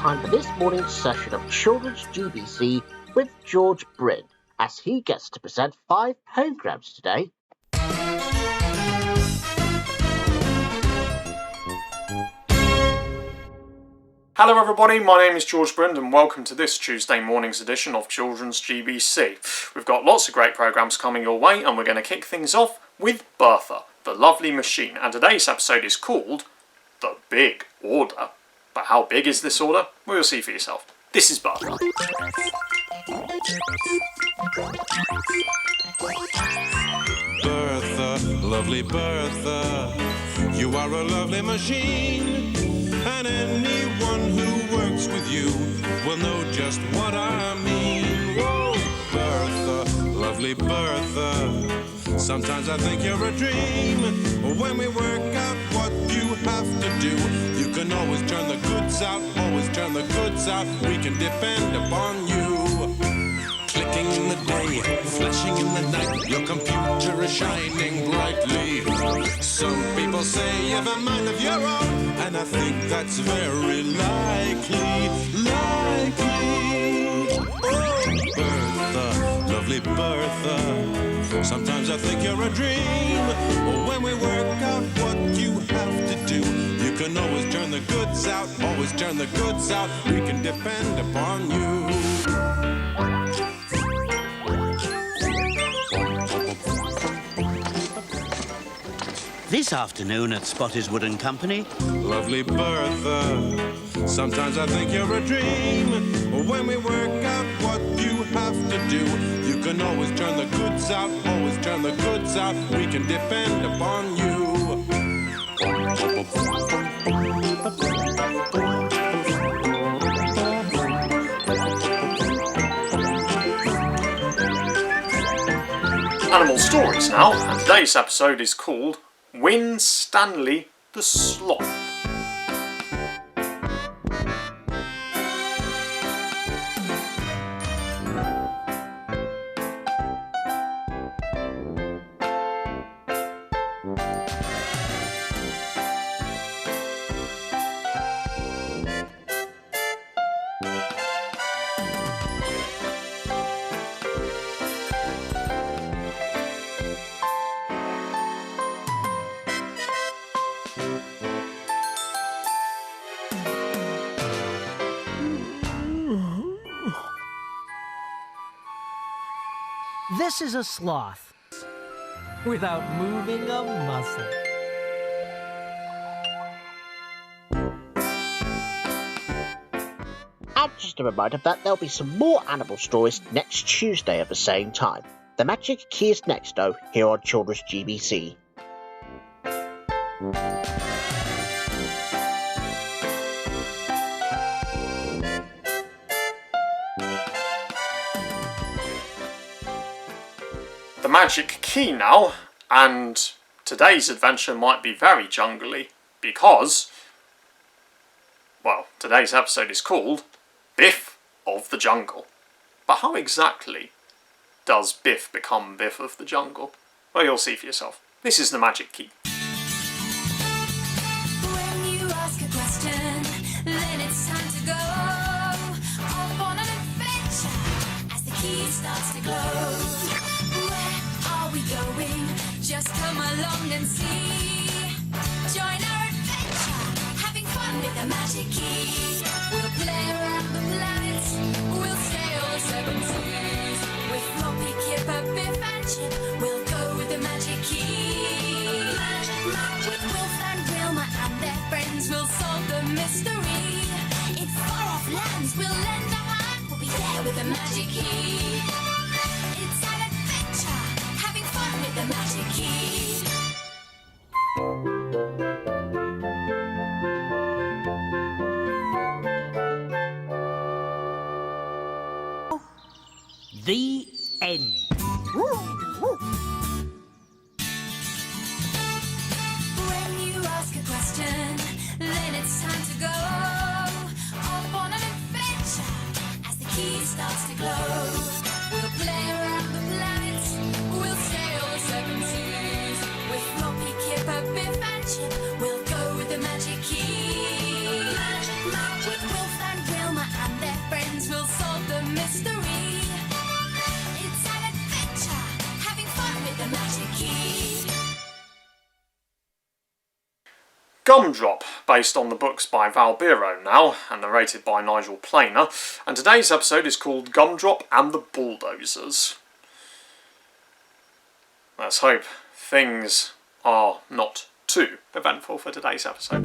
time for this morning's session of Children's GBC with George Brind, as he gets to present 5 programs today. Hello everybody, my name is George Brind and welcome to this Tuesday morning's edition of Children's GBC. We've got lots of great programmes coming your way and we're going to kick things off with Bertha, the lovely machine, and today's episode is called The Big Order. But how big is this order? Well, you'll see for yourself. This is Bertha. Bertha, lovely Bertha, you are a lovely machine, and anyone who works with you will know just what I mean. Whoa, Bertha, lovely Bertha, sometimes I think you're a dream. When we work out what you have to do, you can always turn the goods out, always turn the goods out. We can depend upon you. Clicking in the day, flashing in the night, your computer is shining brightly. Some people say you have a mind of your own, and I think that's very likely. Oh, Bertha, lovely Bertha, sometimes I think you're a dream. When we work out what you have to do, you can always turn the goods out, always turn the goods out. We can depend upon you. This afternoon at Spotty's Wooden Company. Lovely Bertha, sometimes I think you're a dream. When we work out what you have to do, you can always turn the goods out, always turn the goods out. We can depend upon you. Animal stories now, and today's episode is called Win Stanley the Sloth. This is a sloth without moving a muscle. And just a reminder that there'll be some more animal stories next Tuesday at the same time. The Magic Key is next though, here on Children's GBC. The Magic Key now, and today's adventure might be very jungly because, well, today's episode is called Biff of the Jungle. But how exactly does Biff become Biff of the Jungle? Well, you'll see for yourself. This is the Magic Key. When you ask a question, then it's time to go off on an adventure as the key starts to glow. Going, just come along and see. Join our adventure, having fun with the Magic Key. We'll play around the planets, we'll sail the 7 seas. With Floppy, Kipper, Biff and Chip, we'll go with the Magic Key. With Wilf and Wilma and their friends, we'll solve the mystery. In far-off lands, we'll lend a hand, we'll be there with the Magic Key. It's an adventure, having fun with the Magic Key. The end. When you ask a question, then it's time to go off on an adventure as the key starts to glow. We'll play around the planets, we'll sail the 7 seas. With Floppy, Kipper, Biff and Chip, we'll go with the Magic Key. With Wilf and Will Gumdrop, based on the books by Val Biro now, and narrated by Nigel Planer, and today's episode is called Gumdrop and the Bulldozers. Let's hope things are not too eventful for today's episode.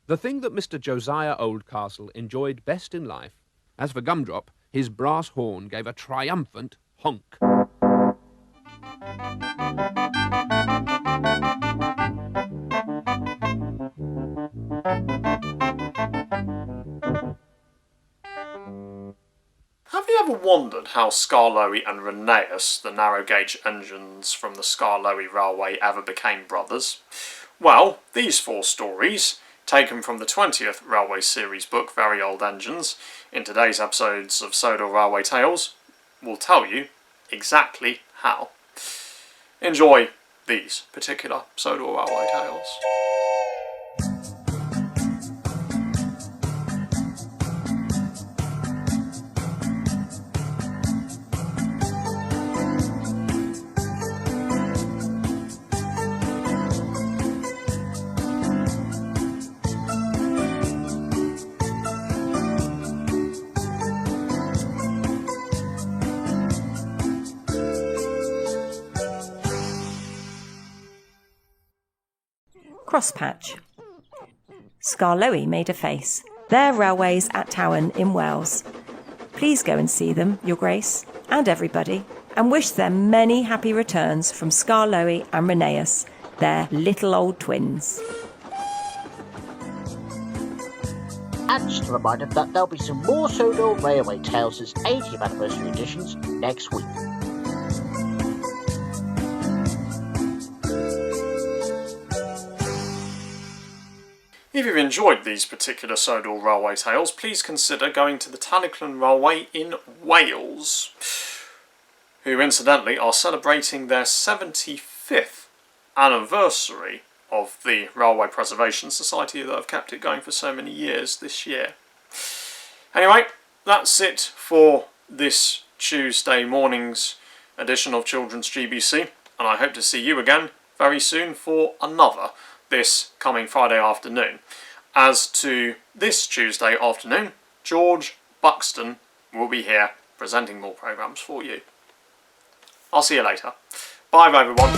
The thing that Mr. Josiah Oldcastle enjoyed best in life, as for Gumdrop, his brass horn gave a triumphant honk. Have you ever wondered how Skarloey and Rheneas, the narrow-gauge engines from the Skarloey Railway, ever became brothers? Well, these 4 stories, taken from the 20th Railway Series book, Very Old Engines, in today's episodes of Sodor Railway Tales, will tell you exactly how. Enjoy these particular Sodor Railway Tales. Crosspatch. Skarloey made a face. Their railways at Towan in Wales. Please go and see them, Your Grace, and everybody, and wish them many happy returns from Skarloey and Rheneas, their little old twins. And just a reminder that there'll be some more Sodor Railway Tales' 80th anniversary editions next week. If you've enjoyed these particular Sodor Railway Tales, please consider going to the Tanniclan Railway in Wales, who incidentally are celebrating their 75th anniversary of the Railway Preservation Society that have kept it going for so many years this year. Anyway, that's it for this Tuesday morning's edition of Children's GBC, and I hope to see you again very soon for another this coming Friday afternoon. As to this Tuesday afternoon, George Buxton will be here presenting more programmes for you. I'll see you later. Bye everyone.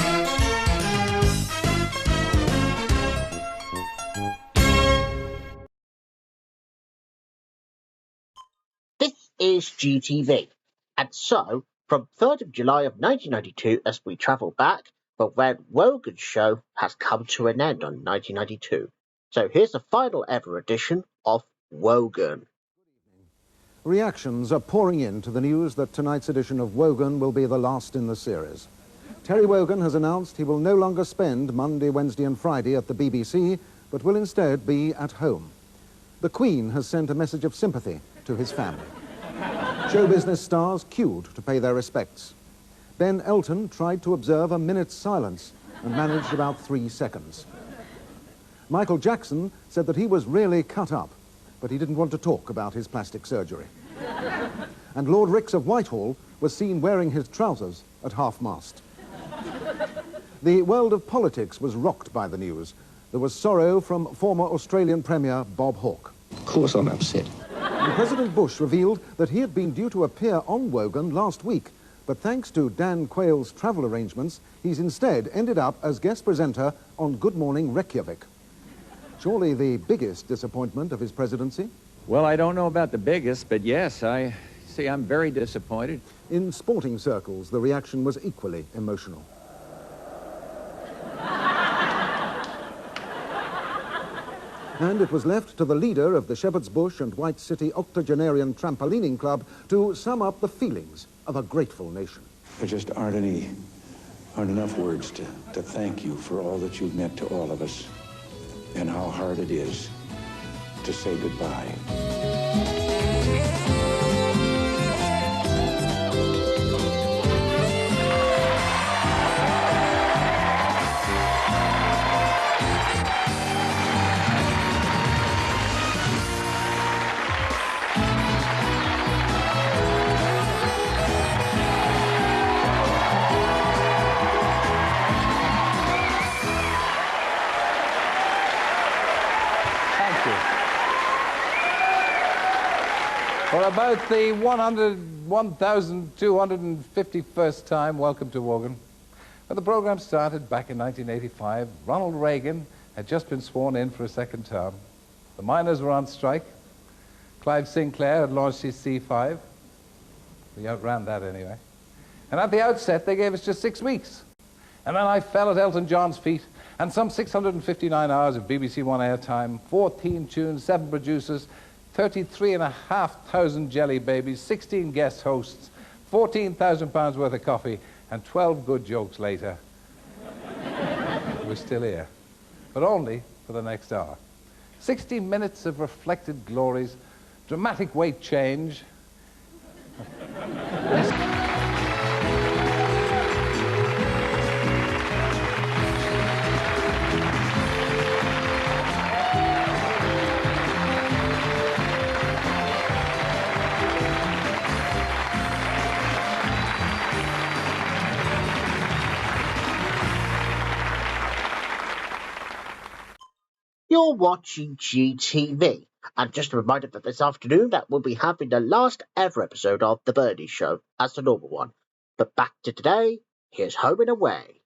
This is GTV, and so, from 3rd of July of 1992 as we travel back, the Red Wogan show has come to an end on 1992. So here's the final ever edition of Wogan. Reactions are pouring in to the news that tonight's edition of Wogan will be the last in the series. Terry Wogan has announced he will no longer spend Monday, Wednesday and Friday at the BBC, but will instead be at home. The Queen has sent a message of sympathy to his family. Show business stars queued to pay their respects. Ben Elton tried to observe a minute's silence and managed about 3 seconds. Michael Jackson said that he was really cut up, but he didn't want to talk about his plastic surgery. And Lord Rix of Whitehall was seen wearing his trousers at half-mast. The world of politics was rocked by the news. There was sorrow from former Australian Premier Bob Hawke. Of course I'm upset. And President Bush revealed that he had been due to appear on Wogan last week, but thanks to Dan Quayle's travel arrangements, he's instead ended up as guest presenter on Good Morning Reykjavik. Surely the biggest disappointment of his presidency? Well, I don't know about the biggest, but yes, I'm very disappointed. In sporting circles, the reaction was equally emotional. And it was left to the leader of the Shepherd's Bush and White City Octogenarian Trampolining Club to sum up the feelings of a grateful nation. There just aren't enough words to thank you for all that you've meant to all of us and how hard it is to say goodbye. about the 1,251st time, welcome to Wogan. When the program started back in 1985, Ronald Reagan had just been sworn in for a second term. The miners were on strike. Clive Sinclair had launched his C5. We outran that anyway. And at the outset, they gave us just 6 weeks. And then I fell at Elton John's feet, and some 659 hours of BBC One airtime, 14 tunes, 7 producers, 33,500 jelly babies, 16 guest hosts, £14,000 worth of coffee, and 12 good jokes later. We're still here, but only for the next hour. 60 minutes of reflected glories, dramatic weight change. You're watching GTV, and just a reminder that this afternoon that we'll be having the last ever episode of The Birdie Show as the normal one. But back to today, here's Home and Away.